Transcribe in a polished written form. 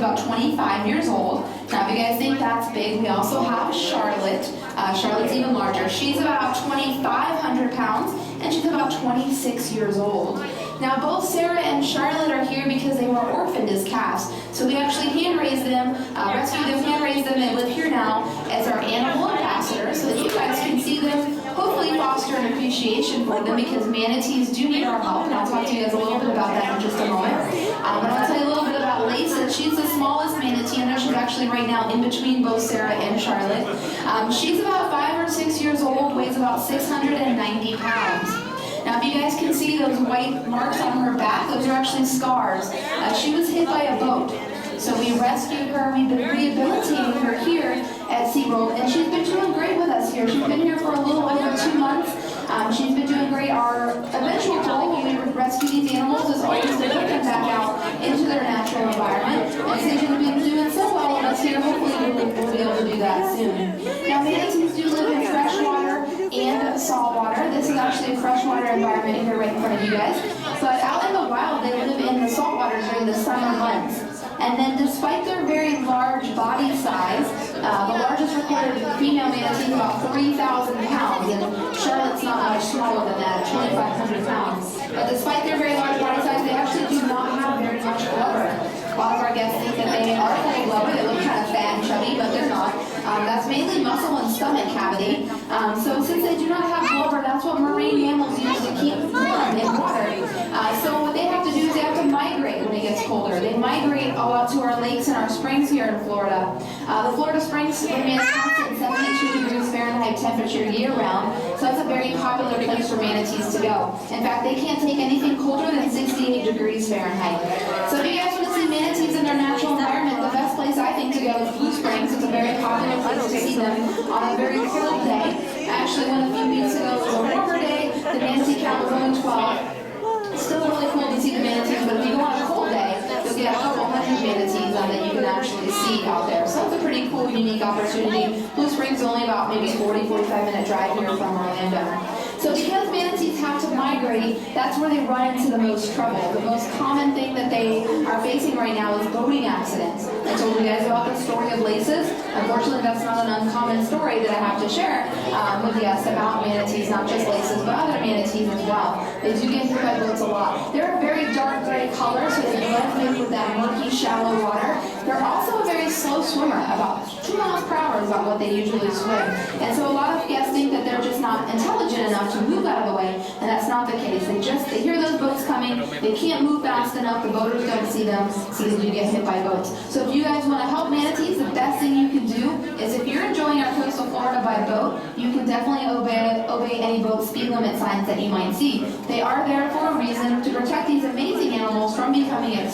about 25 years old. Now, if you guys think that's big, we also have Charlotte. Charlotte's even larger. She's about 2,500 pounds, and she's about 26 years old. Now, both Sarah and Charlotte are here because they were orphaned as calves. So we actually hand-raised them, rescued them, hand-raised them, and live here now as our animal ambassadors so that you guys can see them, hopefully foster an appreciation for them, because manatees do need our help, and I'll talk to you guys a little bit about that in just a moment. But I'll tell you a little bit about Lisa. She's the smallest manatee, and she's actually right now in between both Sarah and Charlotte. She's about 5 or 6 years old, weighs about 690 pounds. Now, if you guys can see those white marks on her back, those are actually scars. She was hit by a boat. So we rescued her, we've been rehabilitating her here at SeaWorld, and she's been doing great with us here. She's been here for a little over 2 months. She's been doing great. Our eventual goal when we rescue these animals is always to put them back out into their natural environment. And since you've been doing so well with us here, hopefully we'll be able to do that soon. Now, manatees do live in freshwater and saltwater. This is actually a freshwater environment here right in front of you guys. But out in the wild, they live in the saltwater during the summer months. And then despite their very large body size, the largest recorded female manatee is about 3,000 pounds, and Charlotte's not much smaller than that, 2,500 pounds. But despite their very large body size, they actually do not have very much blubber. A lot of our guests think that they are full of blubber. They look kind of fat and chubby, but they're not. That's mainly muscle and stomach cavity. So since they do not have blubber, that's what marine mammals use to keep warm in water. So what they have to do is they have to migrate when it gets colder. They migrate all out to our lakes and our springs here in Florida. The Florida springs remain a constant 72 degrees Fahrenheit temperature year-round, so that's a very popular place for manatees to go. In fact, they can't take anything colder than 68 degrees Fahrenheit. So if you guys want to see manatees in their natural environment, the best place I think to go is Blue Springs. It's a very popular place to see them on a very cold day. Actually, one a few weeks ago was a warmer day. The manatee count was only 12. Still really cool to see the manatees, but if you go on a cold day, you'll get a couple hundred manatees that you can actually see out there. So it's a pretty cool, unique opportunity. Blue Springs is only about maybe 40-45-minute drive here from Orlando. So because manatees have to migrate, that's where they run into the most trouble. The most common thing that they are facing right now is boating accidents. I told you guys about the story of Laces. Unfortunately, that's not an uncommon story that I have to share with you guys about manatees, not just Laces, but other manatees as well. They do get hit by boats a lot. They're a very dark gray color, so they blend in with that murky, shallow water. They're also a very slow swimmer. About 2 miles per hour is about what they usually swim. And so a lot of guests think that they're just not intelligent enough to move out of the way, and that's not the case. They hear those boats coming, they can't move fast enough, the boaters don't see them, so they do get hit by boats. So if you guys want to help manatees, the best thing you can do is if you're enjoying our coastal Florida by boat, you can definitely obey any boat speed limit signs that you might see. They are there for a reason, to protect these amazing animals from becoming extinct.